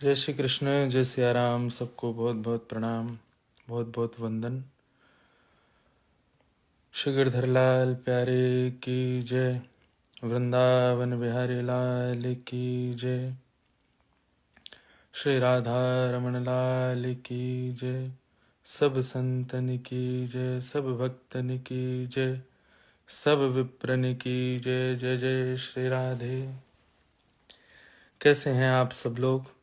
जय श्री कृष्ण, जय सिया राम। सबको बहुत बहुत प्रणाम, बहुत बहुत वंदन। श्री गिरधर लाल प्यारे की जय, वृंदावन बिहारी लाल की जय, श्री राधा रमण लाल की जय, सब संतन की जय, सब भक्तन की जय, सब विप्रन की जय। जय जय श्री राधे। कैसे हैं आप सब लोग?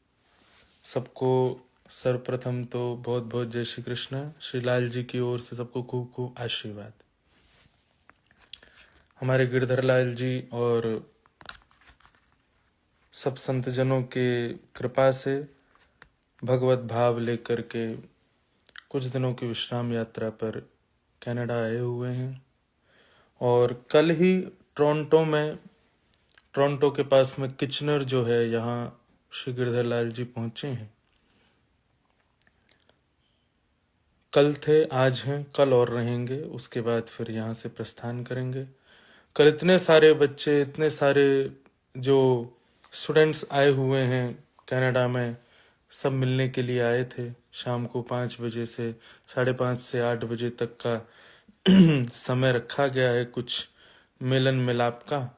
सबको सर्वप्रथम तो बहुत बहुत जय श्री कृष्ण। श्री लाल जी की ओर से सबको खूब खूब आशीर्वाद। हमारे गिरधर लाल जी और सब संतजनों के कृपा से भगवत भाव लेकर के कुछ दिनों की विश्राम यात्रा पर कनाडा आए हुए हैं। और कल ही टोरंटो के पास में किचनर जो है, यहाँ श्री गिरधर लाल जी पहुंचे हैं। कल थे, आज हैं, कल और रहेंगे, उसके बाद फिर यहाँ से प्रस्थान करेंगे। कल इतने सारे बच्चे, इतने सारे जो स्टूडेंट्स आए हुए हैं कनाडा में, सब मिलने के लिए आए थे। शाम को 5 बजे से 5:30 से 8 बजे तक का समय रखा गया है कुछ मिलन मिलाप का।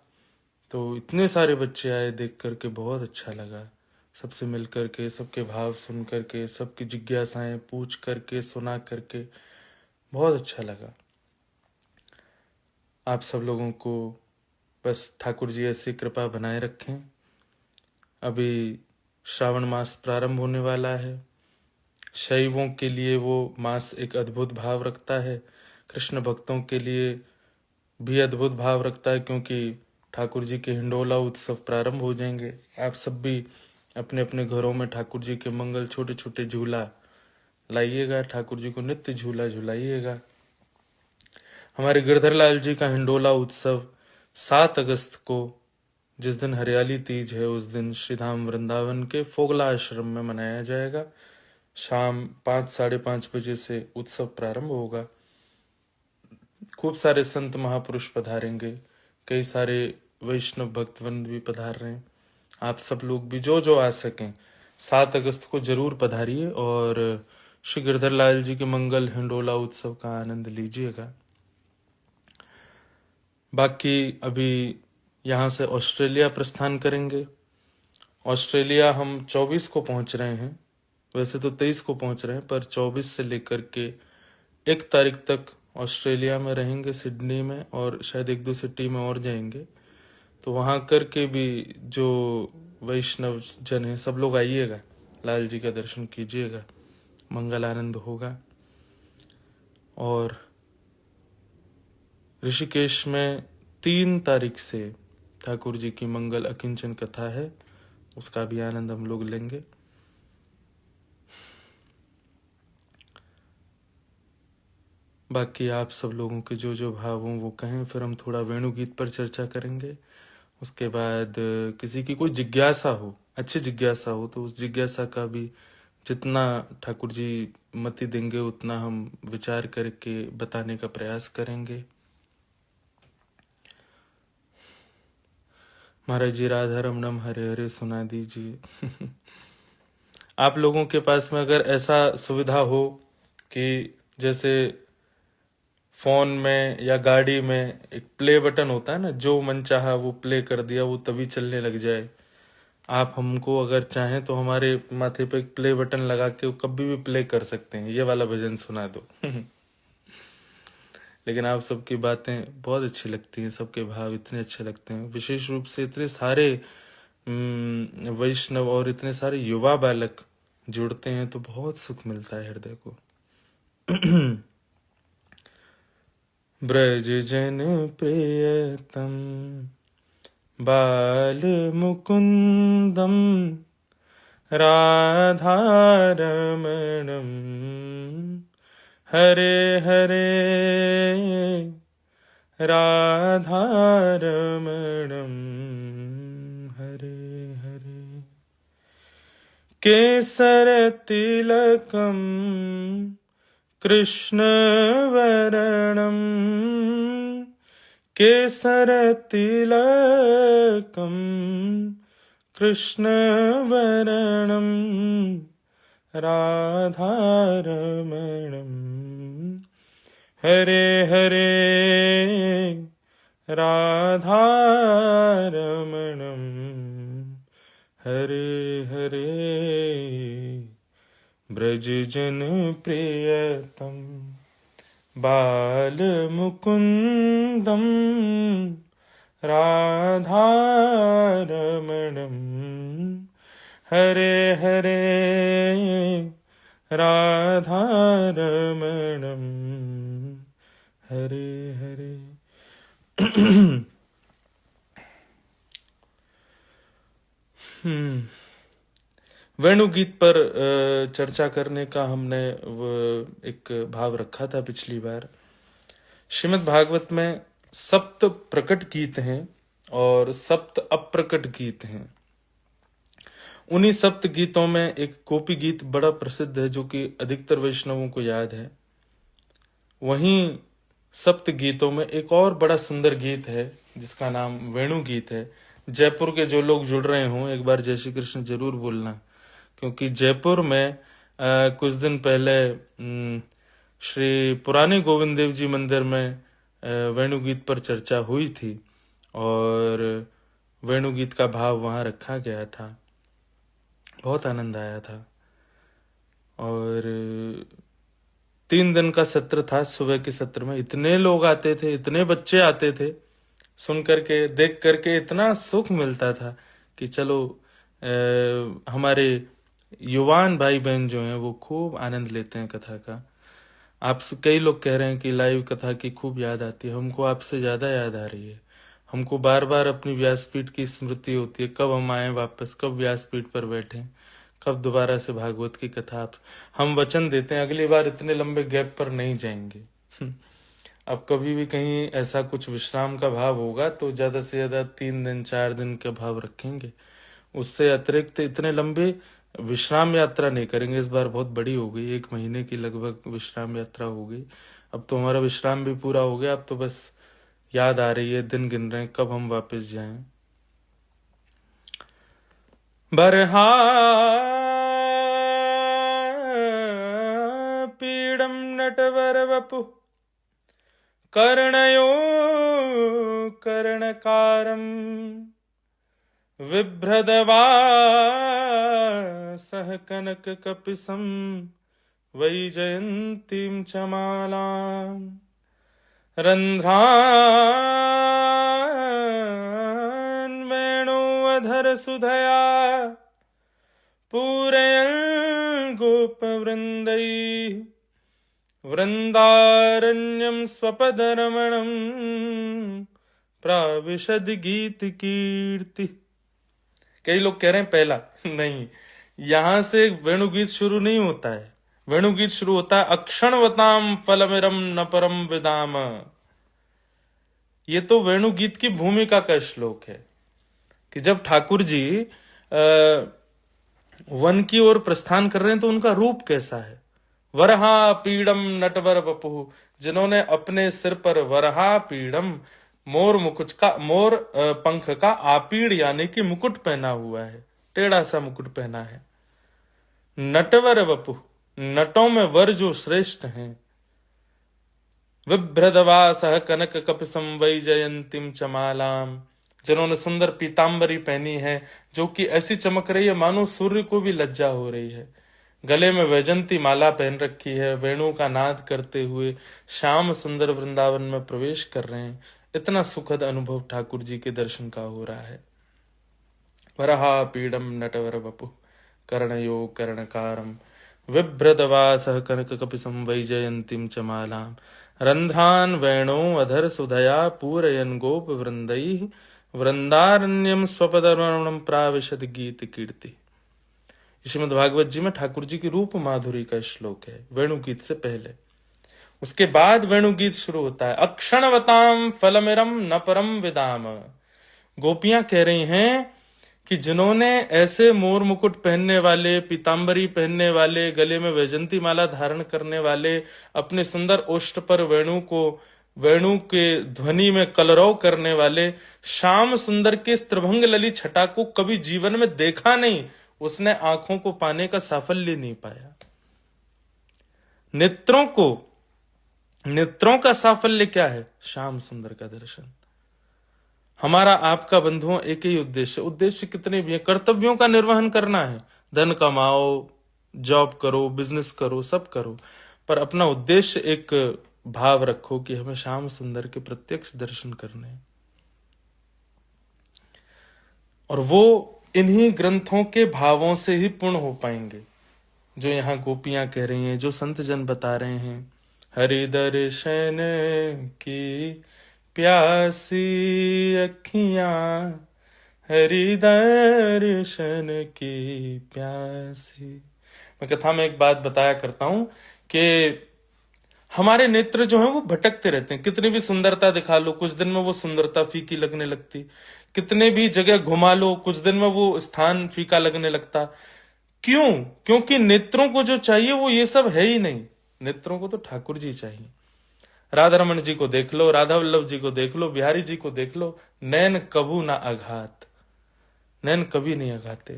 तो इतने सारे बच्चे आए, देख करके बहुत अच्छा लगा। सबसे मिल करके, सबके भाव सुन करके, सबकी जिज्ञासाएं पूछ करके, सुना करके बहुत अच्छा लगा। आप सब लोगों को बस ठाकुर जी ऐसी कृपा बनाए रखें। अभी श्रावण मास प्रारंभ होने वाला है। शैवों के लिए वो मास एक अद्भुत भाव रखता है, कृष्ण भक्तों के लिए भी अद्भुत भाव रखता है, क्योंकि ठाकुर जी के हिंडोला उत्सव प्रारंभ हो जाएंगे। आप सब भी अपने अपने घरों में ठाकुर जी के मंगल छोटे छोटे झूला लाइएगा, ठाकुर जी को नित्य झूला झुलाइएगा। हमारे गिरधर लाल जी का हिंडोला उत्सव 7 अगस्त को, जिस दिन हरियाली तीज है, उस दिन श्रीधाम वृंदावन के फोगला आश्रम में मनाया जाएगा। शाम 5 साढ़े 5 बजे से उत्सव प्रारंभ होगा। खूब सारे संत महापुरुष पधारेंगे, कई सारे वैष्णव भक्तवृंद भी पधार रहे हैं। आप सब लोग भी जो जो आ सकें 7 अगस्त को जरूर पधारिए और श्री गिरधर लाल जी के मंगल हिंडोला उत्सव का आनंद लीजिएगा। बाकी अभी यहाँ से ऑस्ट्रेलिया प्रस्थान करेंगे। ऑस्ट्रेलिया हम 24 को पहुंच रहे हैं, वैसे तो 23 को पहुंच रहे हैं, पर 24 से लेकर के 1 तारीख तक ऑस्ट्रेलिया में रहेंगे, सिडनी में, और शायद 1-2 सिटी में और जाएंगे। तो वहाँ करके भी जो वैष्णव जन है, सब लोग आइएगा, लाल जी का दर्शन कीजिएगा, मंगल आनंद होगा। और ऋषिकेश में 3 तारीख से ठाकुर जी की मंगल अकिंचन कथा है, उसका भी आनंद हम लोग लेंगे। बाकी आप सब लोगों के जो जो भाव हों वो कहें, फिर हम थोड़ा वेणु गीत पर चर्चा करेंगे। उसके बाद किसी की कोई जिज्ञासा हो, अच्छी जिज्ञासा हो, तो उस जिज्ञासा का भी जितना ठाकुर जी मति देंगे उतना हम विचार करके बताने का प्रयास करेंगे। महाराज जी राधा रमणम हरे हरे सुना दीजिए। आप लोगों के पास में अगर ऐसा सुविधा हो कि जैसे फोन में या गाड़ी में एक प्ले बटन होता है ना, जो मन चाहा वो प्ले कर दिया, वो तभी चलने लग जाए। आप हमको अगर चाहें तो हमारे माथे पे एक प्ले बटन लगा के वो कभी भी प्ले कर सकते हैं, ये वाला भजन सुना दो। लेकिन आप सबकी बातें बहुत अच्छी लगती हैं, सबके भाव इतने अच्छे लगते हैं, विशेष रूप से इतने सारे वैष्णव और इतने सारे युवा बालक जुड़ते हैं, तो बहुत सुख मिलता है हृदय को। ब्रज जन प्रियतम बाल मुकुंदम राधारमणम हरे हरे राधारमणम हरे हरे केसर तिलकम कृष्णवरणं केसर तिलकं कृष्ण वरणम राधारमणम हरे हरे राधारमणम हरे हरे ब्रज जन प्रियतम बाल मुकुंदम राधारमणम हरे हरे राधारमणम हरे हरे। वेणु गीत पर चर्चा करने का हमने एक भाव रखा था पिछली बार। श्रीमद् भागवत में 7 प्रकट गीत हैं और 7 अप्रकट गीत हैं। उन्हीं 7 गीतों में एक गोपी गीत बड़ा प्रसिद्ध है जो कि अधिकतर वैष्णवों को याद है। वहीं 7 गीतों में एक और बड़ा सुंदर गीत है जिसका नाम वेणु गीत है। जयपुर के जो लोग जुड़ रहे हों एक बार जय श्री कृष्ण जरूर बोलना, क्योंकि जयपुर में कुछ दिन पहले श्री पुराने गोविंद देव जी मंदिर में वेणु गीत पर चर्चा हुई थी और वेणु गीत का भाव वहाँ रखा गया था। बहुत आनंद आया था और 3 दिन का सत्र था। सुबह के सत्र में इतने लोग आते थे, इतने बच्चे आते थे, सुन करके देख करके इतना सुख मिलता था कि चलो हमारे युवान भाई बहन जो हैं वो खूब आनंद लेते हैं कथा का। आपसे कई लोग कह रहे हैं कि लाइव कथा की खूब याद आती है। हमको आपसे ज्यादा याद आ रही है। हमको बार बार अपनी व्यासपीठ की स्मृति होती है, कब हम आए वापस, कब व्यासपीठ पर बैठे, कब दोबारा से भागवत की कथा। हम वचन देते हैं अगली बार इतने लंबे गैप पर नहीं जाएंगे। अब कभी भी कहीं ऐसा कुछ विश्राम का भाव होगा तो ज्यादा से ज्यादा 3 दिन 4 दिन का भाव रखेंगे। उससे अतिरिक्त इतने लंबे विश्राम यात्रा नहीं करेंगे। इस बार बहुत बड़ी हो गई, 1 महीने की लगभग विश्राम यात्रा हो गई। अब तो हमारा विश्राम भी पूरा हो गया। अब तो बस याद आ रही है, दिन गिन रहे हैं कब हम वापस जाएं। बरहा पीड़म नटवर वपु कर्णयो कर्णकारम विभ्रदवासः कनक कपिसं वैजयन्तीं च मालाम् रन्ध्रान् वेणोऽधर सुधया पूरयन् गोपवृन्दैः वृन्दारण्यं स्वपदरमणं प्राविशद गीत कीर्ति। कई लोग कह रहे हैं पहला नहीं, यहां से वेणुगीत शुरू नहीं होता है। वेणुगीत शुरू होता है अक्षणवताम फलमिरम न परम विदाम। ये तो वेणुगीत की भूमिका का श्लोक है कि जब ठाकुर जी वन की ओर प्रस्थान कर रहे हैं तो उनका रूप कैसा है। वरहा पीड़म नटवर वपुः, जिन्होंने अपने सिर पर वरहा पीड़म मोर मुकुट का मोर पंख का आपीड़ यानी कि मुकुट पहना हुआ है, टेढ़ा सा मुकुट पहना है। नटवर वपुः, नटों में वर जो श्रेष्ठ हैं। विभ्रदवासः कनक कपिसं वैजयन्तीं च मालाम, जिन्होंने सुंदर पीतांबरी पहनी है जो कि ऐसी चमक रही है मानो सूर्य को भी लज्जा हो रही है। गले में वैजंती माला पहन रखी है। वेणु का नाद करते हुए श्याम सुंदर वृंदावन में प्रवेश कर रहे हैं। इतना सुखद अनुभव ठाकुर जी के दर्शन का हो रहा है। वरहा पीड़म नटवर वपुः कर्णयो कर्णकारम विभ्रदवासः कनक कपिसं वैजयन्तीं च मालाम् रन्ध्रान् वेणो अधर सुधया पूरयन् गोप वृन्दैः वृंदारण्यम स्वपदरमणं प्राविशद गीत कीर्ति। श्रीमद् भागवत जी में ठाकुर जी की रूप माधुरी का श्लोक है वेणु गीत से पहले। उसके बाद वेणु गीत शुरू होता है अक्षणवताम फलमिरम न परम विदाम। गोपियां कह रही हैं कि जिन्होंने ऐसे मोर मुकुट पहनने वाले, पीतांबरी पहनने वाले, गले में वैजंती माला धारण करने वाले, अपने सुंदर ओष्ठ पर वेणु को वेणु के ध्वनि में कलरव करने वाले श्याम सुंदर के त्रिभंग ललित छटा को कभी जीवन में देखा नहीं, उसने आंखों को पाने का साफल्य नहीं पाया। नेत्रों का साफल्य क्या है? श्याम सुंदर का दर्शन। हमारा आपका बंधुओं एक ही उद्देश्य कितने भी है, कर्तव्यों का निर्वहन करना है। धन कमाओ, जॉब करो, बिजनेस करो, सब करो, पर अपना उद्देश्य एक भाव रखो कि हमें श्याम सुंदर के प्रत्यक्ष दर्शन करने हैं। और वो इन्हीं ग्रंथों के भावों से ही पूर्ण हो पाएंगे, जो यहाँ गोपियां कह रही हैं, जो संत जन बता रहे हैं। हरि दर्शन की प्यासी अखियां, हरि दर्शन की प्यासी। मैं कथा में एक बात बताया करता हूं कि हमारे नेत्र जो हैं वो भटकते रहते हैं। कितनी भी सुंदरता दिखा लो, कुछ दिन में वो सुंदरता फीकी लगने लगती। कितने भी जगह घुमा लो, कुछ दिन में वो स्थान फीका लगने लगता। क्यों? क्योंकि नेत्रों को जो चाहिए वो ये सब है ही नहीं। नेत्रों को तो ठाकुर जी चाहिए। राधा रमन जी को देख लो, राधा वल्लभ जी को देख लो, बिहारी जी को देख लो, नैन कबू ना आघात, नैन कभी नहीं आघाते।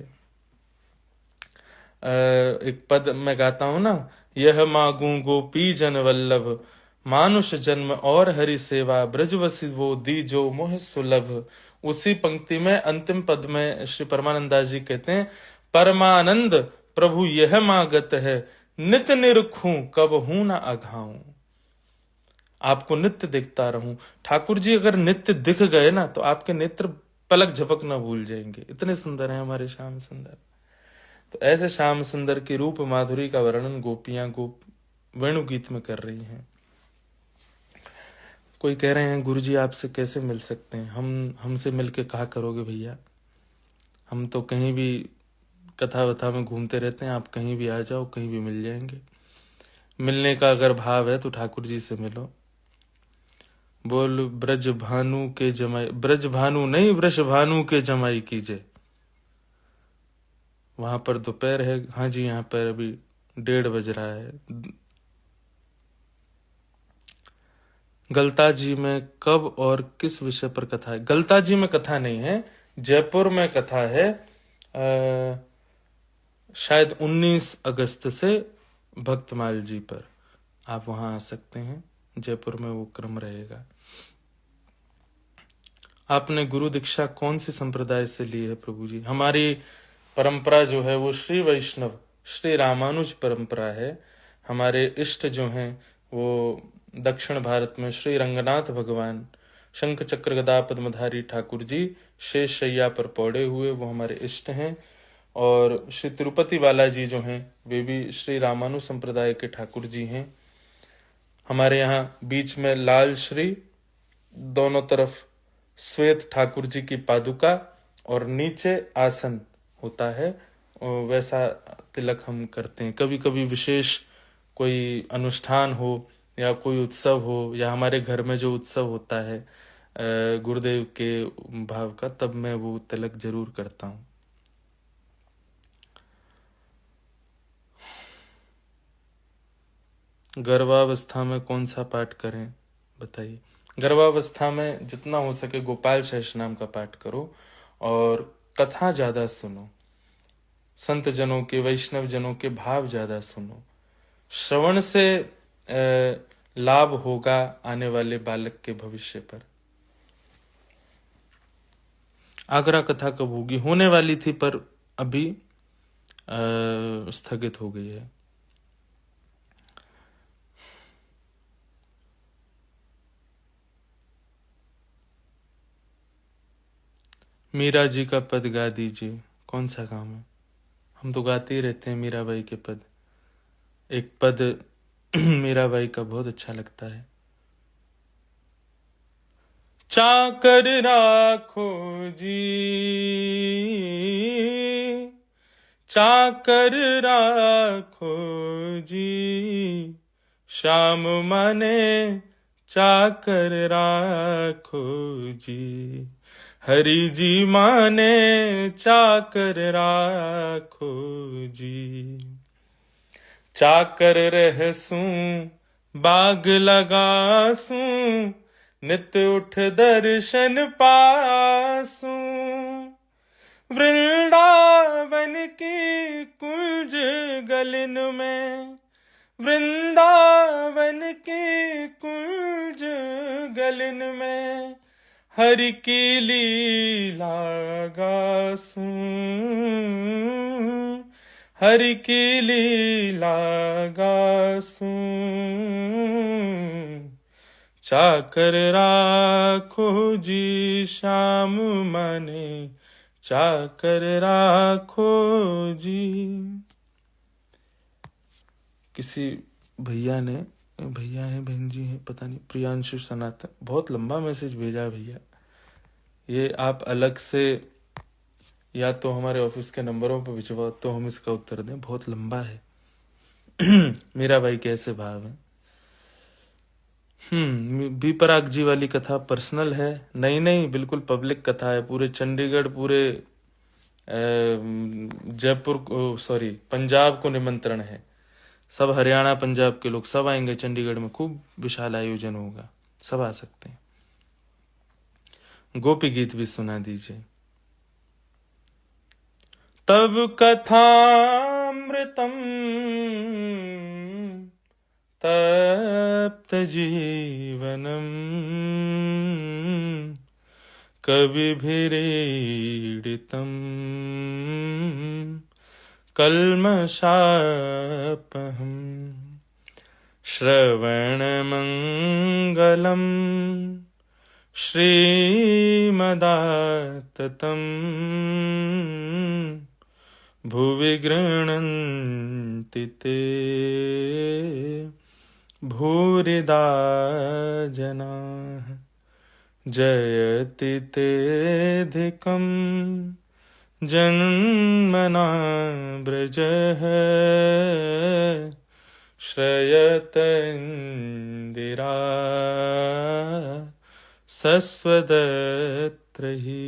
एक पद मैं गाता हूं ना, यह मागू गोपी जन वल्लभ, मानुष जन्म और हरि सेवा, ब्रजवसी वो दी जो मोह सुलभ। उसी पंक्ति में अंतिम पद में श्री परमानंदास जी कहते हैं, परमानंद प्रभु यह मागत है, नित निरखूं कब हूं ना अघाऊं। आपको नित्य दिखता रहूं। ठाकुर जी अगर नित्य दिख गए ना तो आपके नेत्र पलक झपक ना भूल जाएंगे। इतने सुंदर हैं हमारे श्याम सुंदर। तो ऐसे श्याम सुंदर की रूप माधुरी का वर्णन गोपियां वेणु गीत में कर रही हैं। कोई कह रहे हैं, गुरुजी आपसे कैसे मिल सकते हैं? हमसे मिलके कहा करोगे भैया, हम तो कहीं भी कथा वथा में घूमते रहते हैं, आप कहीं भी आ जाओ, कहीं भी मिल जाएंगे। मिलने का अगर भाव है तो ठाकुर जी से मिलो। बोल ब्रज भानु के जमाई, ब्रज भानु नहीं ब्रज भानु के जमाई कीजिए। वहां पर दोपहर है। हाँ जी, यहाँ पर अभी 1:30 बज रहा है। गलता जी में कब और किस विषय पर कथा है? गलता जी में कथा नहीं है, जयपुर में कथा है। शायद 19 अगस्त से भक्तमाल जी पर आप वहां आ सकते हैं। जयपुर में वो क्रम रहेगा। आपने गुरु दीक्षा कौन सी संप्रदाय से ली है प्रभु जी? हमारी परंपरा जो है वो श्री वैष्णव श्री रामानुज परंपरा है। हमारे इष्ट जो हैं वो दक्षिण भारत में श्री रंगनाथ भगवान, शंख चक्र गदा पद्मधारी ठाकुर जी शेष शैया पर पौड़े हुए, वो हमारे इष्ट हैं। और श्री तिरुपति बालाजी जो हैं वे भी श्री रामानुज संप्रदाय के ठाकुर जी हैं। हमारे यहाँ बीच में लाल श्री, दोनों तरफ श्वेत ठाकुर जी की पादुका और नीचे आसन होता है, वैसा तिलक हम करते हैं। कभी कभी विशेष कोई अनुष्ठान हो या कोई उत्सव हो, या हमारे घर में जो उत्सव होता है गुरुदेव के भाव का, तब मैं वो तिलक जरूर करता हूँ। गर्भावस्था में कौन सा पाठ करें बताइए? गर्भावस्था में जितना हो सके गोपाल सहस्रनाम का पाठ करो और कथा ज्यादा सुनो। संत जनों के, वैष्णव जनों के भाव ज्यादा सुनो। श्रवण से लाभ होगा आने वाले बालक के भविष्य पर। आगरा कथा कब होगी? होने वाली थी पर अभी स्थगित हो गई है। मीरा जी का पद गा दीजिए। कौन सा काम है? हम तो गाते ही रहते हैं मीराबाई के पद। एक पद मीराबाई का बहुत अच्छा लगता है। चाकर राखो जी, चाकर राखो जी, श्याम माने चाकर राखो जी, हरि जी माने चाकर राखो जी। चाकर रहसूं बाग लगासू नित उठ दर्शन पासू। वृंदावन की कुंज गलिन में, वृंदावन की कुंज गलिन में, हरि की लीला गासूं, हरि की लीला गासूं। चाकर राखो जी श्याम माने, चाकर राखो जी। किसी भैया ने, भैया है बहन जी है पता नहीं, प्रियांशु सनातन, बहुत लंबा मैसेज भेजा भैया। ये आप अलग से या तो हमारे ऑफिस के नंबरों पर भिजवाओ तो हम इसका उत्तर दें, बहुत लंबा है। मेरा भाई कैसे भाव है। बी पराग जी वाली कथा पर्सनल है? नहीं नहीं, बिल्कुल पब्लिक कथा है। पूरे चंडीगढ़, पूरे जयपुर, सॉरी पंजाब को निमंत्रण है। सब हरियाणा पंजाब के लोग सब आएंगे चंडीगढ़ में, खूब विशाल आयोजन होगा, सब आ सकते हैं। गोपी गीत भी सुना दीजिए। तब कथामृतम तप्त जीवनम, कविभिरीडितम कल्मषापहम्। श्रवणमङ्गलम् श्रीमदाततं, भुवि गृह्णन्ति ते भूरिदा जनाः। जयति तेऽधिकम् जन्मना व्रजः, श्रयत इंदिरा सस्वदत्र ही।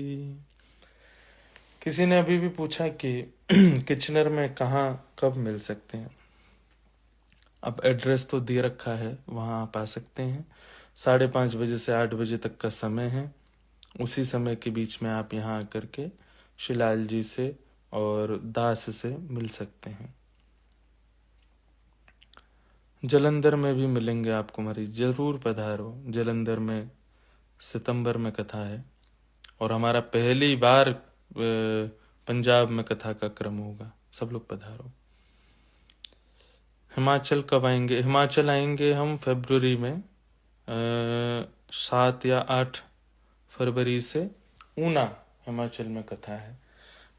किसी ने अभी भी पूछा कि किचनर में कहाँ कब मिल सकते हैं। अब एड्रेस तो दे रखा है, वहाँ आप आ सकते हैं। 5:30 बजे से 8 बजे तक का समय है। उसी समय के बीच में आप यहाँ आकर के शिलाल जी से और दास से मिल सकते हैं। जलंधर में भी मिलेंगे आपको मरीज, जरूर पधारो। जलंधर में सितंबर में कथा है और हमारा पहली बार पंजाब में कथा का क्रम होगा, सब लोग पधारो। हिमाचल कब आएंगे? हिमाचल आएंगे हम फरवरी में, 7 या 8 फरवरी से ऊना हिमाचल में कथा है,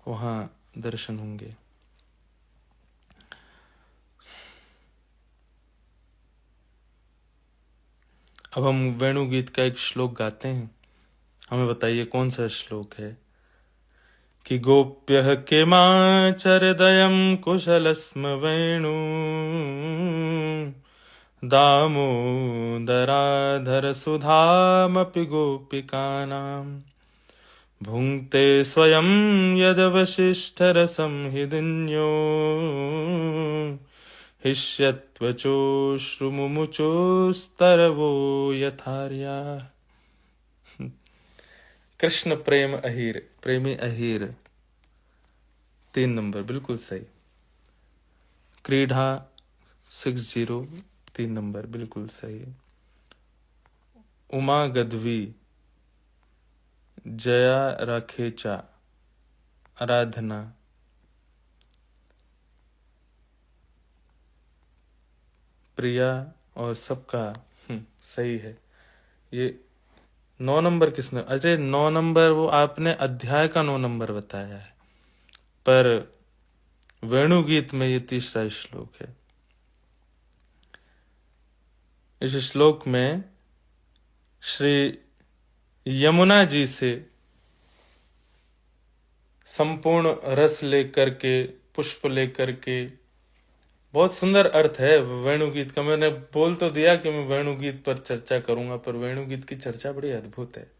वहाँ दर्शन होंगे। अब हम वेणु गीत का एक श्लोक गाते हैं, हमें बताइए कौन सा श्लोक है। कि गोप्यः किमाचरदयं कुशलस्म वेणु, दामोदराधर सुधामपि गोपिकानां, भुङ्क्ते स्वयं यदवशिष्टरसं हि दिन्यो, हिष्यत्वचोश्रुमुमुचोस्तरवो यथार्या। कृष्ण प्रेम अहीर, प्रेमी अहीर, 3 नंबर बिल्कुल सही। क्रीडा 60, 3 नंबर बिल्कुल सही। उमा गद्वी, जया राखेचा, आराधना, प्रिया और सबका सही है। ये 9 नंबर किसने? अरे 9 नंबर वो आपने अध्याय का 9 नंबर बताया है, पर वेणु गीत में ये तीसरा श्लोक है। इस श्लोक में श्री यमुना जी से संपूर्ण रस लेकर के, पुष्प लेकर के, बहुत सुंदर अर्थ है वेणु गीत का। मैंने बोल तो दिया कि मैं वेणु गीत पर चर्चा करूंगा, पर वेणु गीत की चर्चा बड़ी अद्भुत है।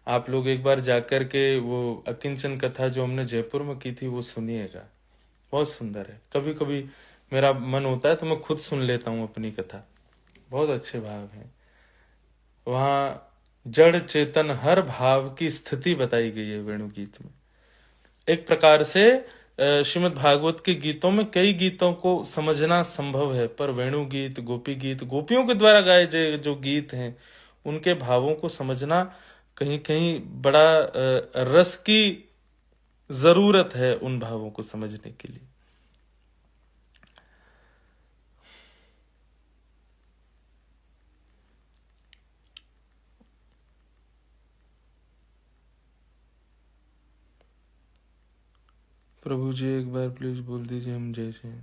आप लोग एक बार जाकर के वो अकिंचन कथा जो हमने जयपुर में की थी वो सुनिएगा, बहुत सुंदर है। कभी कभी मेरा मन होता है तो मैं खुद सुन लेता हूँ अपनी कथा, बहुत अच्छे भाव हैं। वहाँ जड़ चेतन हर भाव की स्थिति बताई गई है वेणुगीत में। एक प्रकार से श्रीमद् भागवत के गीतों में कई गीतों को समझना संभव है, पर वेणुगीत, गोपी गीत, गोपियों के द्वारा गाए जो गीत हैं, उनके भावों को समझना कहीं कहीं बड़ा रस की जरूरत है उन भावों को समझने के लिए। प्रभु जी एक बार प्लीज बोल दीजिए हम जय जय।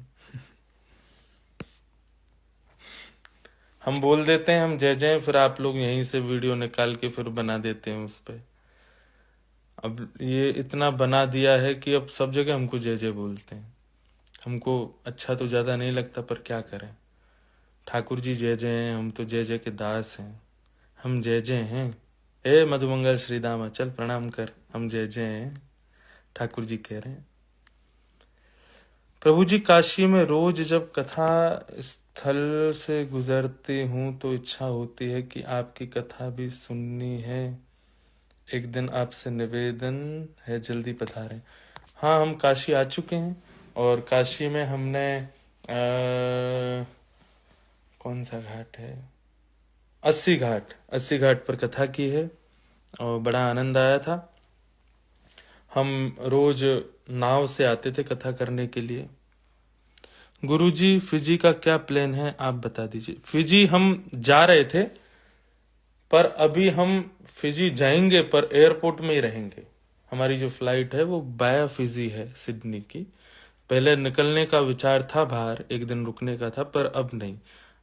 हम बोल देते हैं हम जय जय, फिर आप लोग यहीं से वीडियो निकाल के फिर बना देते हैं उस पे। अब ये इतना बना दिया है कि अब सब जगह हमको जय जय बोलते हैं। हमको अच्छा तो ज्यादा नहीं लगता, पर क्या करें। ठाकुर जी जय जय हैं, हम तो जय जय के दास हैं। हम जय जय हैं। ए मधुमंगल श्रीदामा चल प्रणाम कर, हम जय जय हैं, ठाकुर जी कह रहे हैं। प्रभु जी काशी में रोज जब कथा स्थल से गुजरती हूँ तो इच्छा होती है कि आपकी कथा भी सुननी है। एक दिन आपसे निवेदन है जल्दी पधारें। हाँ, हम काशी आ चुके हैं और काशी में हमने कौन सा घाट है, 80 घाट पर कथा की है और बड़ा आनंद आया था। हम रोज नाव से आते थे कथा करने के लिए। गुरुजी फिजी का क्या प्लान है आप बता दीजिए। फिजी हम जा रहे थे, पर अभी हम फिजी जाएंगे पर एयरपोर्ट में ही रहेंगे। हमारी जो फ्लाइट है वो बाया फिजी है, सिडनी की। पहले निकलने का विचार था बाहर, एक दिन रुकने का था, पर अब नहीं।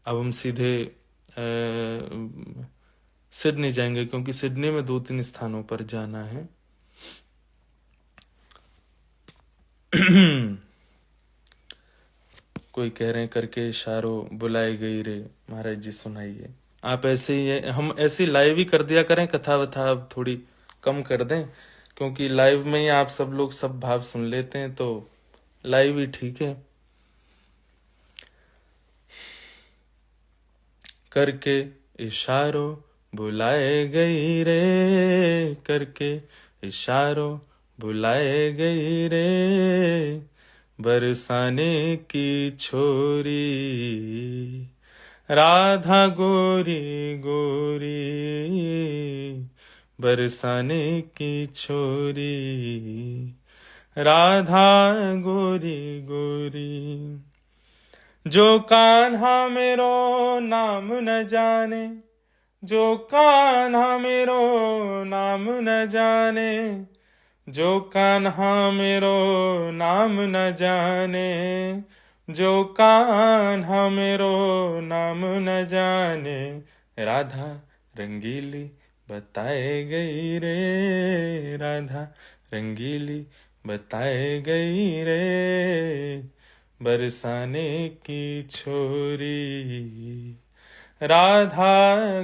अब हम सीधे सिडनी जाएंगे, क्योंकि सिडनी में 2-3 स्थानों पर जाना है। कोई कह रहे हैं करके इशारों बुलाई गई रे। महाराज जी सुनाइए। आप ऐसे ही हम ऐसे लाइव ही कर दिया करें कथा वथा, अब थोड़ी कम कर दें, क्योंकि लाइव में ही आप सब लोग सब भाव सुन लेते हैं, तो लाइव ही ठीक है। करके इशारों बुलाए गई रे, करके इशारों बुलाए गई रे, बरसाने की छोरी, राधा गोरी गोरी, बरसाने की छोरी, राधा गोरी गोरी। जो कान्हा मेरो नाम न जाने, जो कान्हा मेरो नाम न जाने, जो कान्हा मेरो नाम न जाने, जो कान्हा मेरो नाम न जाने, राधा रंगीली बताए गई रे, राधा रंगीली बताए गई रे, बरसाने की छोरी, राधा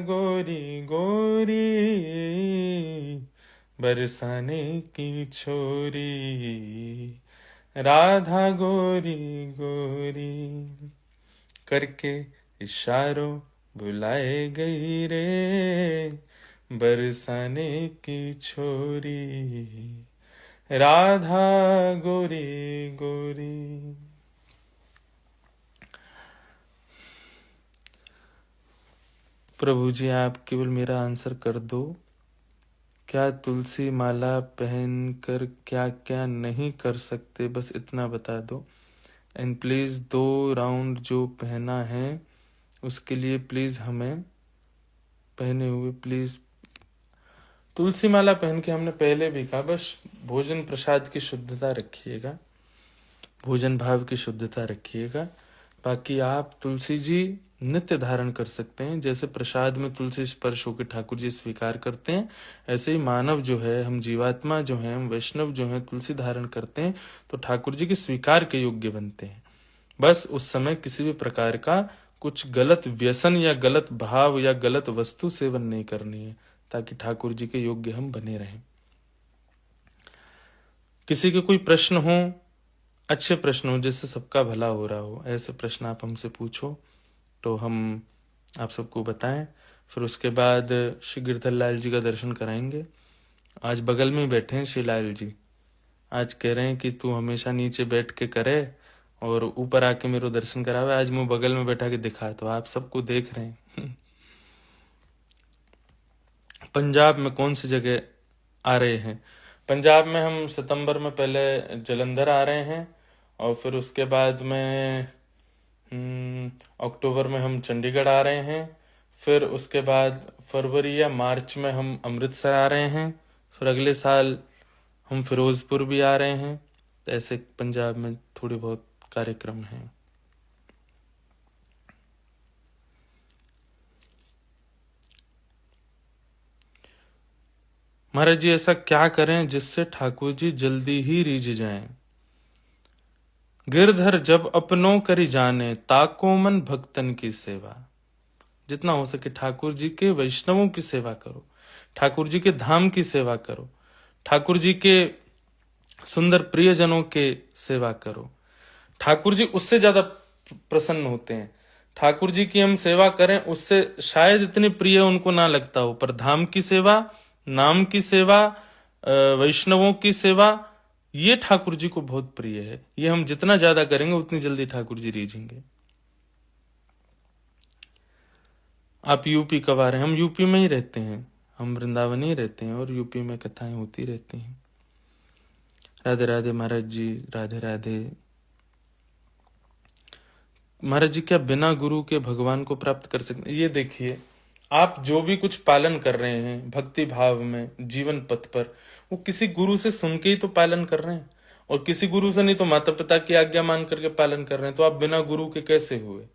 गोरी गोरी, बरसाने की छोरी, राधा गोरी गोरी। करके इशारों बुलाए गई रे, बरसाने की छोरी, राधा गोरी गोरी। प्रभु जी आप केवल मेरा आंसर कर दो, क्या तुलसी माला पहनकर क्या क्या नहीं कर सकते, बस इतना बता दो। एंड प्लीज 2 राउंड जो पहना है उसके लिए प्लीज हमें पहने हुए प्लीज तुलसी माला पहन के, हमने पहले भी कहा, बस भोजन प्रसाद की शुद्धता रखिएगा, भोजन भाव की शुद्धता रखिएगा। बाकी आप तुलसी जी नित्य धारण कर सकते हैं। जैसे प्रसाद में तुलसी स्पर्श होकर ठाकुर जी स्वीकार करते हैं, ऐसे ही मानव जो है, हम जीवात्मा जो है, हम वैष्णव जो है, तुलसी धारण करते हैं तो ठाकुर जी के स्वीकार के योग्य बनते हैं। बस उस समय किसी भी प्रकार का कुछ गलत व्यसन या गलत भाव या गलत वस्तु सेवन नहीं करनी है, ताकि ठाकुर जी के योग्य हम बने रहें। किसी के कोई प्रश्न हो, अच्छे प्रश्न हो, जिससे सबका भला हो रहा हो, ऐसे प्रश्न आप हमसे पूछो तो हम आप सबको बताएं। फिर उसके बाद श्री गिरधर लाल जी का दर्शन कराएंगे। आज बगल में बैठे हैं श्री लाल जी। आज कह रहे हैं कि तू हमेशा नीचे बैठ के करे और ऊपर आके मेरे दर्शन करावे। आज मैं बगल में बैठा के दिखा, तो आप सबको देख रहे हैं। पंजाब में कौन सी जगह आ रहे हैं? पंजाब में हम सितंबर में पहले जलंधर आ रहे हैं और फिर उसके बाद में अक्टूबर में हम चंडीगढ़ आ रहे हैं। फिर उसके बाद फरवरी या मार्च में हम अमृतसर आ रहे हैं। फिर अगले साल हम फिरोजपुर भी आ रहे हैं। तो ऐसे पंजाब में थोड़ी बहुत कार्यक्रम हैं। महाराज जी ऐसा क्या करें जिससे ठाकुर जी जल्दी ही रिझ जाएं? गिरधर जब अपनों करी जाने, ताको मन भक्तन की सेवा। जितना हो सके ठाकुर जी के वैष्णवों की सेवा करो, ठाकुर जी के धाम की सेवा करो, ठाकुर जी के सुंदर प्रियजनों के सेवा करो। ठाकुर जी उससे ज्यादा प्रसन्न होते हैं। ठाकुर जी की हम सेवा करें उससे शायद इतनी प्रिय उनको ना लगता हो, पर धाम की सेवा, नाम की सेवा, वैष्णवों की सेवा, ये ठाकुर जी को बहुत प्रिय है। ये हम जितना ज्यादा करेंगे उतनी जल्दी ठाकुर जी रीझेंगे। आप यूपी कब आ रहे हैं? हम यूपी में ही रहते हैं, हम वृंदावन ही रहते हैं और यूपी में कथाएं होती रहती हैं। राधे राधे महाराज जी, राधे राधे। महाराज जी क्या बिना गुरु के भगवान को प्राप्त कर सकते? ये देखिए, आप जो भी कुछ पालन कर रहे हैं भक्ति भाव में जीवन पथ पर, वो किसी गुरु से सुन के ही तो पालन कर रहे हैं, और किसी गुरु से नहीं तो माता पिता की आज्ञा मान करके पालन कर रहे हैं। तो आप बिना गुरु के कैसे हुए?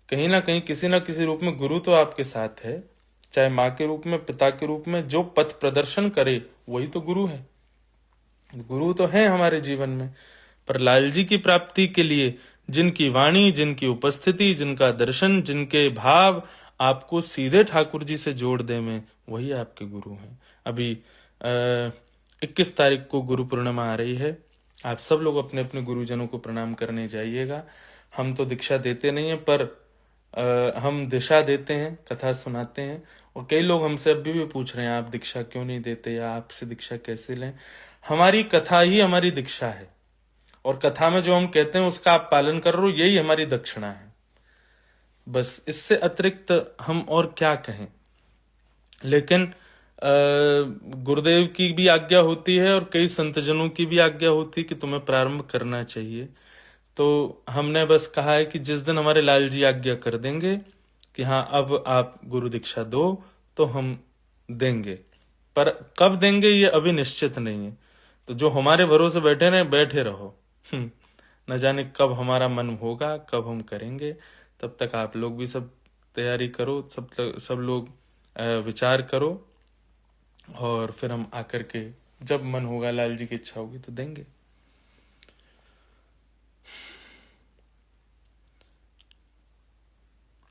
कहीं ना कहीं किसी ना किसी रूप में गुरु तो आपके साथ है, चाहे माँ के रूप में, पिता के रूप में। जो पथ प्रदर्शन करे वही तो गुरु है। गुरु तो है हमारे जीवन में, पर लाल जी की प्राप्ति के लिए जिनकी वाणी, जिनकी उपस्थिति, जिनका दर्शन, जिनके भाव आपको सीधे ठाकुर जी से जोड़ दे में, वही आपके गुरु हैं। अभी 21 तारीख को गुरु पूर्णिमा आ रही है। आप सब लोग अपने अपने गुरुजनों को प्रणाम करने जाइएगा। हम तो दीक्षा देते नहीं है, पर हम दिशा देते हैं, कथा सुनाते हैं। और कई लोग हमसे अभी भी पूछ रहे हैं आप दीक्षा क्यों नहीं देते, या आपसे दीक्षा कैसे लें? हमारी कथा ही हमारी दीक्षा है, और कथा में जो हम कहते हैं उसका आप पालन कर रहे हो, यही हमारी दक्षिणा है। बस इससे अतिरिक्त हम और क्या कहें। लेकिन गुरुदेव की भी आज्ञा होती है और कई संतजनों की भी आज्ञा होती है कि तुम्हें प्रारंभ करना चाहिए। तो हमने बस कहा है कि जिस दिन हमारे लाल जी आज्ञा कर देंगे कि हाँ अब आप गुरु दीक्षा दो, तो हम देंगे। पर कब देंगे ये अभी निश्चित नहीं है। तो जो हमारे भरोसे बैठे रहे, बैठे रहो। न जाने कब हमारा मन होगा, कब हम करेंगे। तब तक आप लोग भी सब तैयारी करो, सब लोग विचार करो, और फिर हम आकर के जब मन होगा, लाल जी की इच्छा होगी तो देंगे।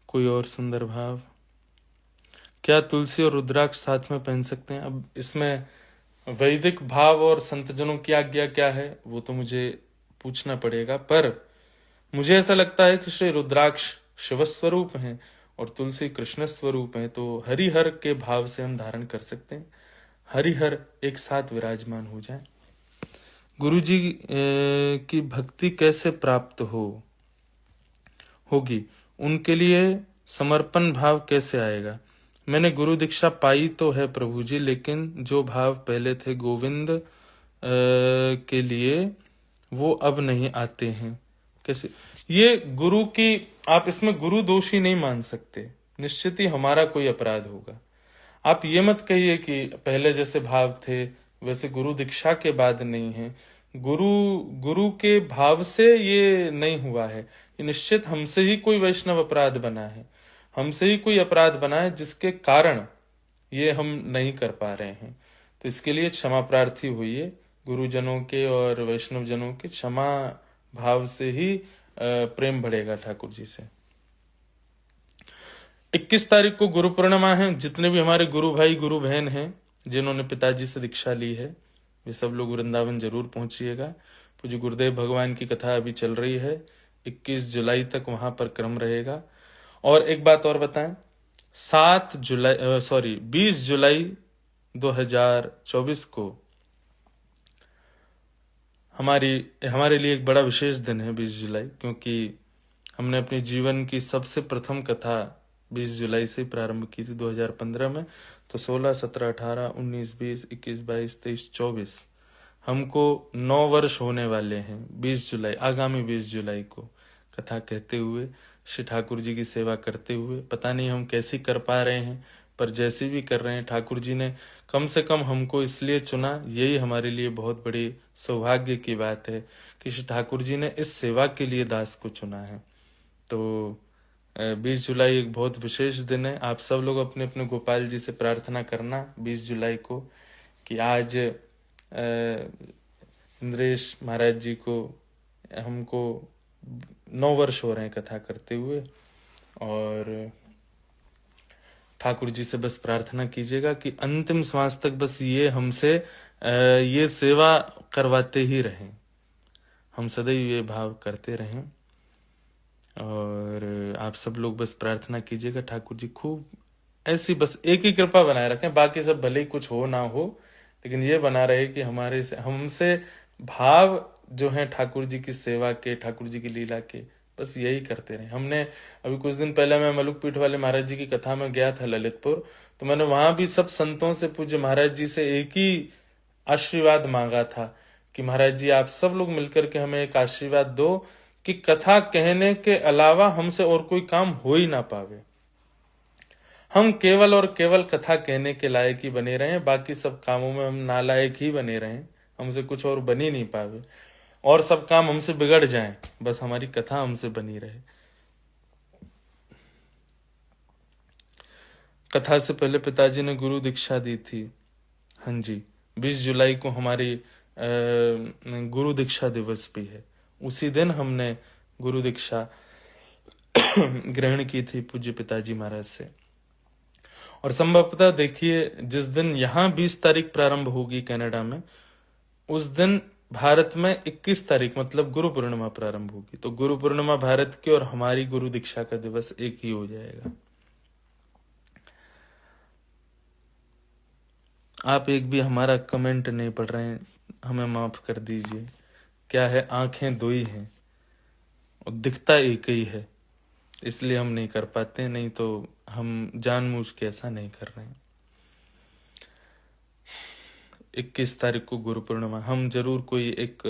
कोई और सुंदर भाव? क्या तुलसी और रुद्राक्ष साथ में पहन सकते हैं? अब इसमें वैदिक भाव और संतजनों की आज्ञा क्या है वो तो मुझे पूछना पड़ेगा, पर मुझे ऐसा लगता है कि श्री रुद्राक्ष शिव स्वरूप हैं और तुलसी कृष्ण स्वरूप हैं, तो हरिहर के भाव से हम धारण कर सकते हैं। हरिहर एक साथ विराजमान हो जाए। गुरु जी की भक्ति कैसे प्राप्त होगी, उनके लिए समर्पण भाव कैसे आएगा? मैंने गुरु दीक्षा पाई तो है प्रभु जी, लेकिन जो भाव पहले थे गोविंद के लिए वो अब नहीं आते हैं। कैसे? ये गुरु की, आप इसमें गुरु दोषी नहीं मान सकते, निश्चित ही हमारा कोई अपराध होगा। आप ये मत कहिए कि पहले जैसे भाव थे वैसे गुरु दीक्षा के बाद नहीं है। गुरु के भाव से ये नहीं हुआ है, ये निश्चित हमसे ही कोई वैष्णव अपराध बना है, हमसे ही कोई अपराध बना है जिसके कारण ये हम नहीं कर पा रहे हैं। तो इसके लिए क्षमा प्रार्थी होइए। गुरुजनों के और वैष्णव जनों के क्षमा भाव से ही प्रेम बढ़ेगा ठाकुर जी से। 21 तारीख को गुरु पूर्णिमा है। जितने भी हमारे गुरु भाई गुरु बहन हैं जिन्होंने पिताजी से दीक्षा ली है, वे सब लोग वृंदावन जरूर पहुंचिएगा। पूज्य गुरुदेव भगवान की कथा अभी चल रही है, 21 जुलाई तक वहां पर क्रम रहेगा। और एक बात और बताएं, 20 जुलाई 2024 को हमारे लिए एक बड़ा विशेष दिन है 20 जुलाई, क्योंकि हमने अपने जीवन की सबसे प्रथम कथा 20 जुलाई से प्रारंभ की थी 2015 में। तो 16, 17, 18, 19, 20, 21, 22, 23, 24 हमको 9 वर्ष होने वाले हैं 20 जुलाई, आगामी 20 जुलाई को कथा कहते हुए, श्री ठाकुर जी की सेवा करते हुए। पता नहीं हम कैसी कर पा रहे हैं, पर जैसी भी कर रहे हैं, ठाकुर जी ने कम से कम हमको इसलिए चुना, यही हमारे लिए बहुत बड़ी सौभाग्य की बात है कि श्री ठाकुर जी ने इस सेवा के लिए दास को चुना है। तो 20 जुलाई एक बहुत विशेष दिन है। आप सब लोग अपने अपने गोपाल जी से प्रार्थना करना 20 जुलाई को कि आज इंद्रेश महाराज जी को हमको 9 वर्ष हो रहे हैं कथा करते हुए, और ठाकुर जी से बस प्रार्थना कीजिएगा कि अंतिम श्वास तक बस ये हमसे ये सेवा करवाते ही रहें, हम सदैव ये भाव करते रहें। और आप सब लोग बस प्रार्थना कीजिएगा ठाकुर जी खूब ऐसी बस एक ही कृपा बनाए रखें, बाकी सब भले ही कुछ हो ना हो, लेकिन ये बना रहे कि हमसे भाव जो है ठाकुर जी की सेवा के, ठाकुर जी की लीला के, बस यही करते रहे। हमने अभी कुछ दिन पहले मैं मलुक पीठ वाले महाराज जी की कथा में गया था ललितपुर, तो मैंने वहां भी सब संतों से, पूज्य महाराज जी से एक ही आशीर्वाद मांगा था कि महाराज जी आप सब लोग मिलकर के हमें एक आशीर्वाद दो कि कथा कहने के अलावा हमसे और कोई काम हो ही ना पावे, हम केवल और केवल कथा कहने के लायक ही बने रहें, बाकी सब कामों में हम नालायक ही बने रहें, हमसे कुछ और बन ही नहीं पावे, और सब काम हमसे बिगड़ जाएं, बस हमारी कथा हमसे बनी रहे। कथा से पहले पिताजी ने गुरु दीक्षा दी थी। हाँ जी, 20 जुलाई को हमारी गुरु दीक्षा दिवस भी है। उसी दिन हमने गुरु दीक्षा ग्रहण की थी पूज्य पिताजी महाराज से। और संभवतः देखिए, जिस दिन यहाँ 20 तारीख प्रारंभ होगी कनाडा में, उस दिन भारत में 21 तारीख मतलब गुरु पूर्णिमा प्रारंभ होगी। तो गुरु पूर्णिमा भारत की और हमारी गुरु दीक्षा का दिवस एक ही हो जाएगा। आप एक भी हमारा कमेंट नहीं पढ़ रहे हैं, हमें माफ कर दीजिए। क्या है, आंखें दो ही हैं और दिखता एक ही है, इसलिए हम नहीं कर पाते, नहीं तो हम जानबूझ के ऐसा नहीं कर रहे हैं। 21 तारीख को गुरु पूर्णिमा, हम जरूर कोई एक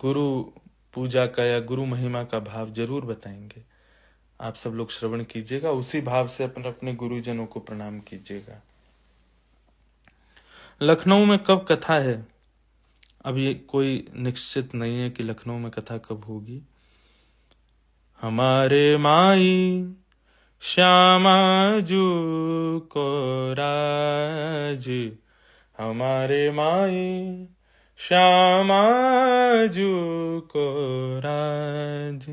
गुरु पूजा का या गुरु महिमा का भाव जरूर बताएंगे। आप सब लोग श्रवण कीजिएगा, उसी भाव से अपने अपने गुरुजनों को प्रणाम कीजिएगा। लखनऊ में कब कथा है? अब ये कोई निश्चित नहीं है कि लखनऊ में कथा कब होगी। हमारे माई श्यामा जू को राज, हमारे माई श्यामा जू को राज,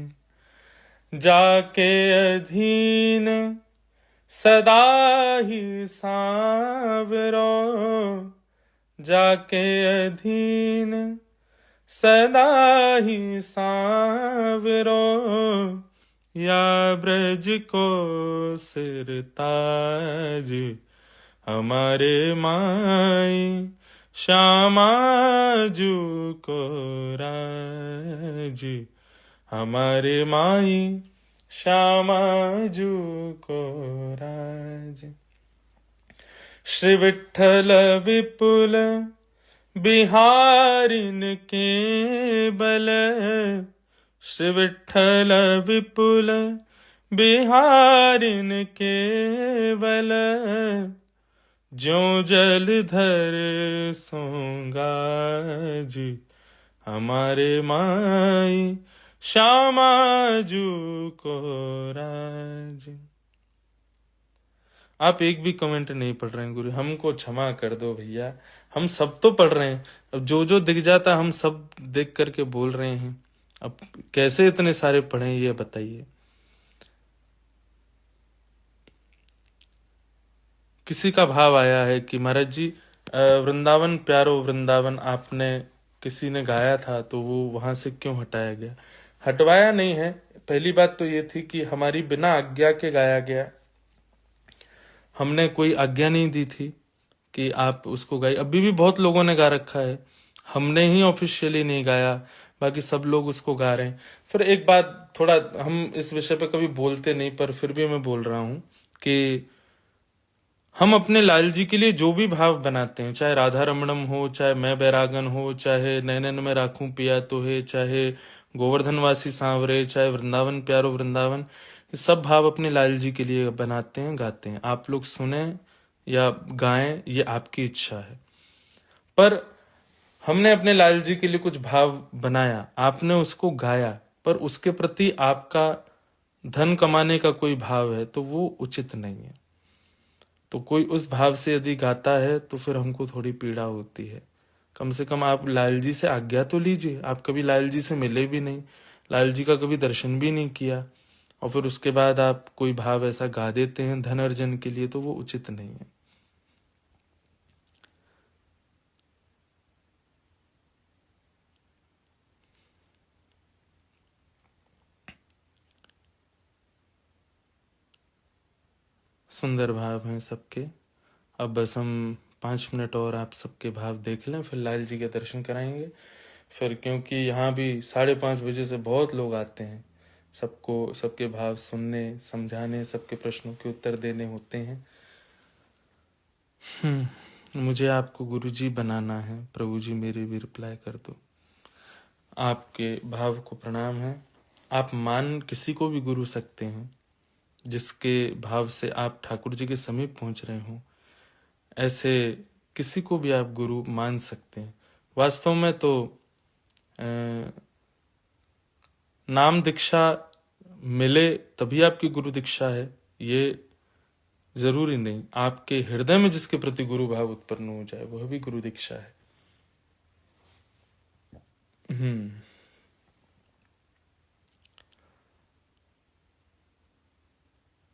जाके अधीन सदा ही सांवरो, जाके अधीन सदा ही सांवरो, या ब्रज को सिरताज, हमारे माई श्यामा जू को राज, हमारे माई श्यामा जू को राज। श्री विठ्ठल विपुल बिहारिन के बल, श्री विठ्ठल विपुल बिहारिन के बल, ज्यों जलधर सोंगाज, हमारे माई श्यामा जू को राज। आप एक भी कमेंट नहीं पढ़ रहे हैं गुरु, हमको क्षमा कर दो भैया, हम सब तो पढ़ रहे हैं, अब जो जो दिख जाता हम सब देख करके बोल रहे हैं, अब कैसे इतने सारे पढ़े ये बताइए। किसी का भाव आया है कि महाराज जी वृंदावन प्यारो वृंदावन आपने किसी ने गाया था तो वो वहां से क्यों हटाया गया? हटवाया नहीं है, पहली बात तो ये थी कि हमारी बिना आज्ञा के गाया गया, हमने कोई आज्ञा नहीं दी थी कि आप उसको गाइए। अभी भी बहुत लोगों ने गा रखा है, हमने ही ऑफिशियली नहीं गाया, बाकी सब लोग उसको गा रहे हैं। फिर एक बात, थोड़ा हम इस विषय पे कभी बोलते नहीं, पर फिर भी मैं बोल रहा हूं कि हम अपने लाल जी के लिए जो भी भाव बनाते हैं, चाहे राधा रमणम हो, चाहे मैं बैरागन हो, चाहे नैनन में राखूं पिया तो है, चाहे गोवर्धनवासी सांवरे, चाहे वृंदावन प्यारो वृंदावन, ये सब भाव अपने लाल जी के लिए बनाते हैं, गाते हैं। आप लोग सुने या गाएं, ये आपकी इच्छा है। पर हमने अपने लाल जी के लिए कुछ भाव बनाया, आपने उसको गाया, पर उसके प्रति आपका धन कमाने का कोई भाव है तो वो उचित नहीं है। तो कोई उस भाव से यदि गाता है तो फिर हमको थोड़ी पीड़ा होती है। कम से कम आप लाल जी से आज्ञा तो लीजिए। आप कभी लाल जी से मिले भी नहीं, लाल जी का कभी दर्शन भी नहीं किया, और फिर उसके बाद आप कोई भाव ऐसा गा देते हैं धन अर्जन के लिए, तो वो उचित नहीं है। सुंदर भाव हैं सबके। अब बस हम 5 मिनट और आप सबके भाव देख लें, फिर लाल जी के दर्शन कराएंगे। फिर क्योंकि यहाँ भी 5:30 बजे से बहुत लोग आते हैं, सबको सबके भाव सुनने, समझाने, सबके प्रश्नों के उत्तर देने होते हैं। मुझे आपको गुरुजी बनाना है, प्रभु जी मेरी भी रिप्लाई कर दो। आपके भाव को प्रणाम है। आप मान किसी को भी गुरु सकते हैं, जिसके भाव से आप ठाकुर जी के समीप पहुंच रहे हो, ऐसे किसी को भी आप गुरु मान सकते हैं। वास्तव में तो नाम दीक्षा मिले तभी आपकी गुरु दीक्षा है, ये जरूरी नहीं। आपके हृदय में जिसके प्रति गुरु भाव उत्पन्न हो जाए वह भी गुरु दीक्षा है।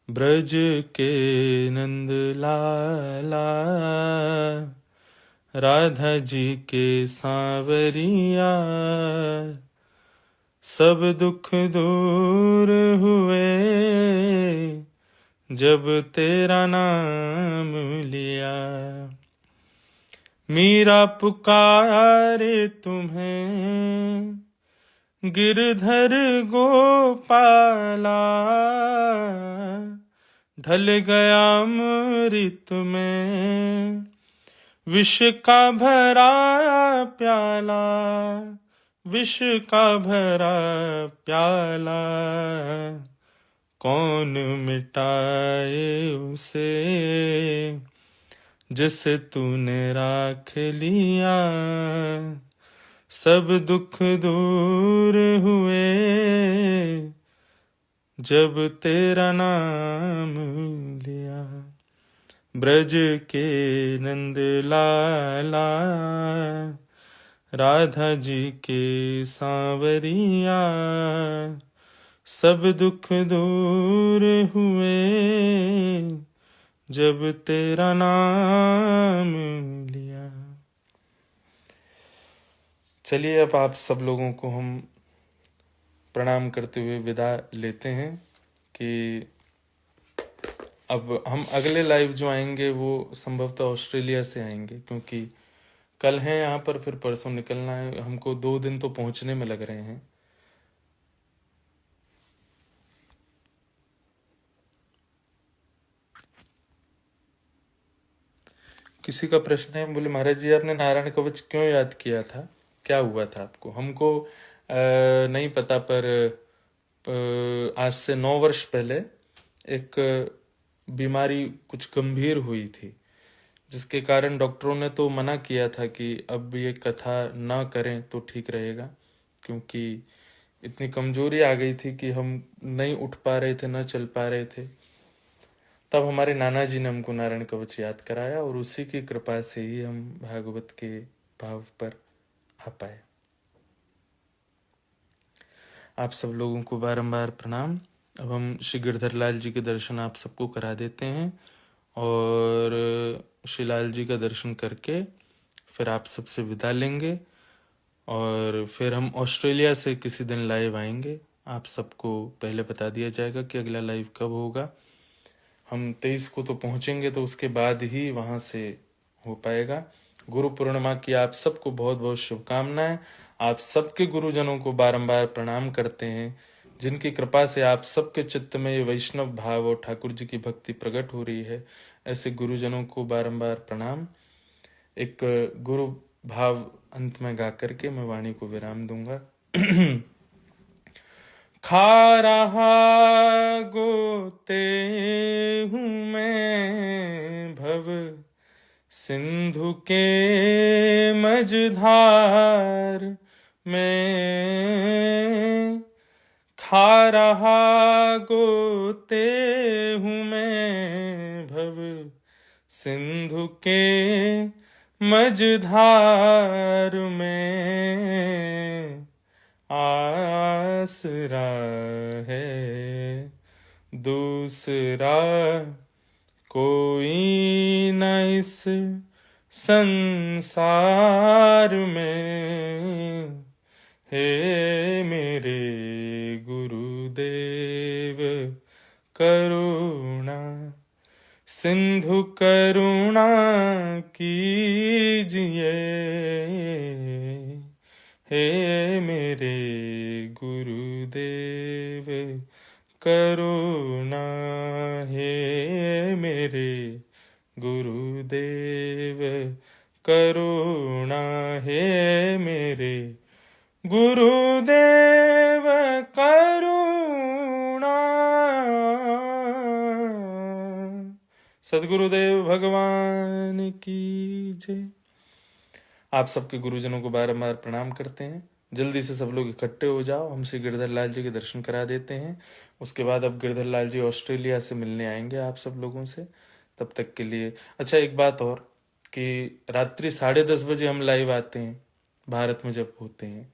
ब्रज के नंद लाला, राधा जी के सांवरिया, सब दुख दूर हुए जब तेरा नाम लिया। मीरा पुकारे तुम्हें गिरधर गोपाला, ढल गया अमृत में विष का भरा प्याला, विष का भरा प्याला, कौन मिटाए उसे जिसे तूने राख लिया। सब दुख दूर हुए जब तेरा नाम लिया। ब्रज के नंद लाला, राधा जी के सांवरिया, सब दुख दूर हुए जब तेरा नाम लिया। चलिए अब आप सब लोगों को हम प्रणाम करते हुए विदा लेते हैं कि अब हम अगले लाइव जो आएंगे वो संभवतः ऑस्ट्रेलिया से आएंगे, क्योंकि कल है यहाँ पर, फिर परसों निकलना है हमको। 2 दिन तो पहुंचने में लग रहे हैं। किसी का प्रश्न है, बोले महाराज जी आपने नारायण कवच क्यों याद किया था, क्या हुआ था आपको? हमको नहीं पता, पर आज से 9 वर्ष पहले एक बीमारी कुछ गंभीर हुई थी, जिसके कारण डॉक्टरों ने तो मना किया था कि अब ये कथा ना करें तो ठीक रहेगा, क्योंकि इतनी कमजोरी आ गई थी कि हम नहीं उठ पा रहे थे, ना चल पा रहे थे। तब हमारे नाना जी ने हमको नारायण कवच याद कराया, और उसी की कृपा से ही हम भागवत के भाव पर आ पाए। आप सब लोगों को बारंबार प्रणाम। अब हम श्री गिरधर लाल जी के दर्शन आप सबको करा देते हैं, और श्री लाल जी का दर्शन करके फिर आप सबसे विदा लेंगे, और फिर हम ऑस्ट्रेलिया से किसी दिन लाइव आएंगे आप सबको पहले बता दिया जाएगा कि अगला लाइव कब होगा। हम 23 को तो पहुंचेंगे, तो उसके बाद ही वहां से हो पाएगा। गुरु पूर्णिमा की आप सबको बहुत बहुत शुभकामनाएं। आप सबके गुरुजनों को बारंबार प्रणाम करते हैं, जिनकी कृपा से आप सबके चित्त में ये वैष्णव भाव और ठाकुर जी की भक्ति प्रकट हो रही है। ऐसे गुरुजनों को बारंबार प्रणाम। एक गुरु भाव अंत में गा करके मैं वाणी को विराम दूंगा। खा रहा गोते हूँ मैं भव सिंधु के मझधार में, खा रहा गोते हूँ मैं भव सिंधु के मझधार में, आसरा है दूसरा कोई न इस संसार में। हे मेरे गुरुदेव करुणा सिंधु करुणा कीजिए। हे मेरे गुरुदेव करुणा, हे मेरे गुरुदेव करुणा, हे मेरे गुरुदेव करुणा। सद्गुरुदेव भगवान की जय। आप सबके गुरुजनों को बारंबार प्रणाम करते हैं। जल्दी से सब लोग इकट्ठे हो जाओ, हम श्री गिरधर लाल जी के दर्शन करा देते हैं। उसके बाद अब गिरधर लाल जी ऑस्ट्रेलिया से मिलने आएंगे आप सब लोगों से। तब तक के लिए अच्छा एक बात और, कि रात्रि 10:30 बजे हम लाइव आते हैं भारत में जब होते हैं,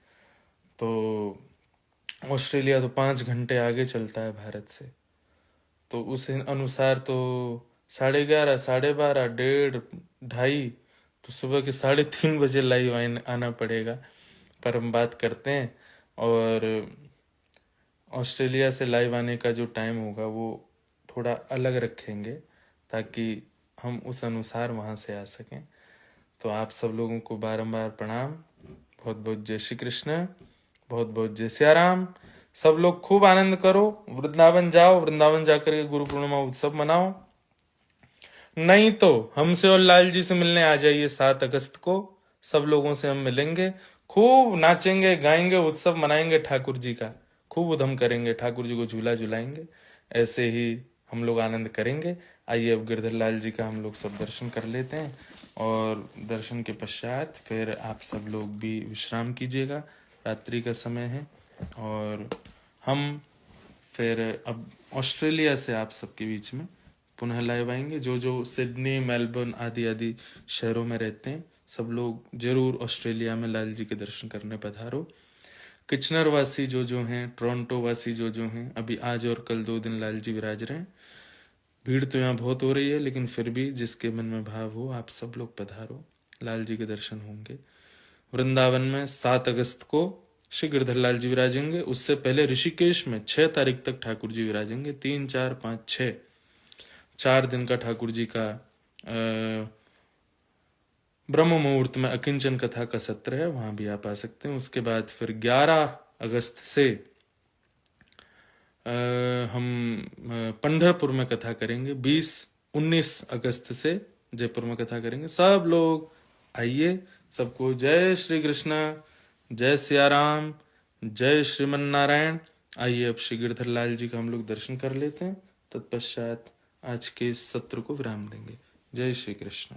तो ऑस्ट्रेलिया तो 5 घंटे आगे चलता है भारत से, तो उस अनुसार तो 11:30, 12:30, 1:30, 2:30, तो सुबह के 3:30 बजे लाइव आना पड़ेगा। पर हम बात करते हैं, और ऑस्ट्रेलिया से लाइव आने का जो टाइम होगा वो थोड़ा अलग रखेंगे, ताकि हम उस अनुसार वहाँ से आ सकें। तो आप सब लोगों को बारंबार प्रणाम, बहुत बहुत जय श्री कृष्ण, बहुत बहुत जय सिया राम। सब लोग खूब आनंद करो, वृंदावन जाओ, वृंदावन जाकर के गुरु पूर्णिमा उत्सव मनाओ। नहीं तो हमसे और लाल जी से मिलने आ जाइए 7 अगस्त को, सब लोगों से हम मिलेंगे, खूब नाचेंगे, गाएंगे, उत्सव मनाएंगे, ठाकुर जी का खूब उधम करेंगे, ठाकुर जी को झूला झुलाएंगे। ऐसे ही हम लोग आनंद करेंगे। आइए अब गिरधर लाल जी का हम लोग सब दर्शन कर लेते हैं, और दर्शन के पश्चात फिर आप सब लोग भी विश्राम कीजिएगा, रात्रि का समय है। और हम फिर अब ऑस्ट्रेलिया से आप सबके बीच में पुनः लाइव आएंगे। जो जो सिडनी, मेलबर्न आदि आदि शहरों में रहते हैं, सब लोग जरूर ऑस्ट्रेलिया में लाल जी के दर्शन करने पधारो। किचनर वासी जो हैं, टोरंटो वासी जो हैं, अभी आज और कल 2 दिन लाल जी विराज रहे हैं। भीड़ तो यहाँ बहुत हो रही है, लेकिन फिर भी जिसके मन में भाव हो आप सब लोग पधारो, लाल जी के दर्शन होंगे। वृंदावन में 7 अगस्त को श्री गिरधर लाल जी विराजेंगे। उससे पहले ऋषिकेश में 6 तारीख तक ठाकुर जी विराजेंगे। 3, 4, 5, 6 4 दिन का ठाकुर जी का ब्रह्म मुहूर्त में अकिंचन कथा का सत्र है, वहां भी आप आ सकते हैं। उसके बाद फिर 11 अगस्त से हम पंढरपुर में कथा करेंगे। 20-19 अगस्त से जयपुर में कथा करेंगे। सब लोग आइए। सबको जय श्री कृष्ण, जय सिया राम, जय श्रीमन नारायण। आइए अब श्री गिरधर लाल जी का हम लोग दर्शन कर लेते हैं, तत्पश्चात आज के इस सत्र को विराम देंगे। जय श्री कृष्ण।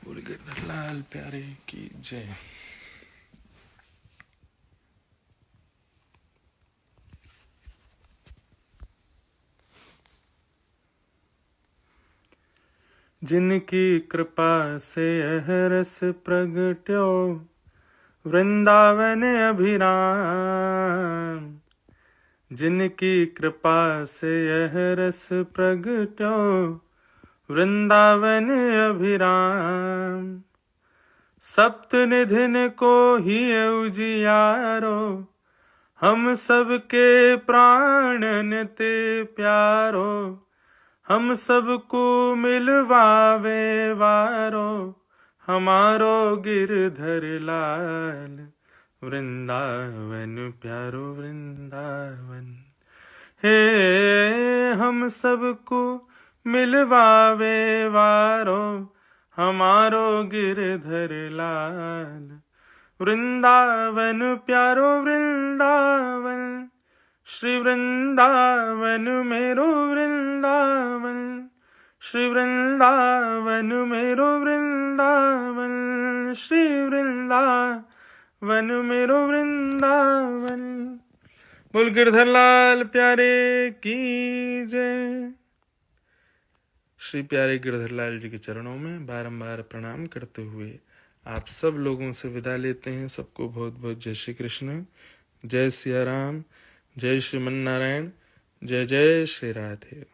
बोल गिरधर लाल प्यारे की जय। जिनकी कृपा से यह रस प्रगट्यो वृंदावन अभिराम, जिनकी कृपा से यह रस प्रगट्यो वृंदावन अभिराम। सप्त निधिन को ही उजियारो, हम सबके प्राणन ते प्यारो। हम सबको मिलवावे वारो, हमारो गिरधर लाल। वृंदावन प्यारो वृंदावन, हे हम सबको मिलवावे वारो, हमारो गिरधर लाल। वृंदावन प्यारो वृंदावन, श्री वृंदावन मेरो वृंदावन। श्री वृंदावन मेरो वृंदावन, श्री वृंदावन मेरो वृंदावन। बोल गिरधर लाल प्यारे की जय। श्री प्यारे गिरधर लाल जी के चरणों में बारंबार प्रणाम करते हुए आप सब लोगों से विदा लेते हैं। सबको बहुत बहुत जय श्री कृष्ण, जय सिया राम, जय श्रीमन नारायण, जय जय श्री राधे।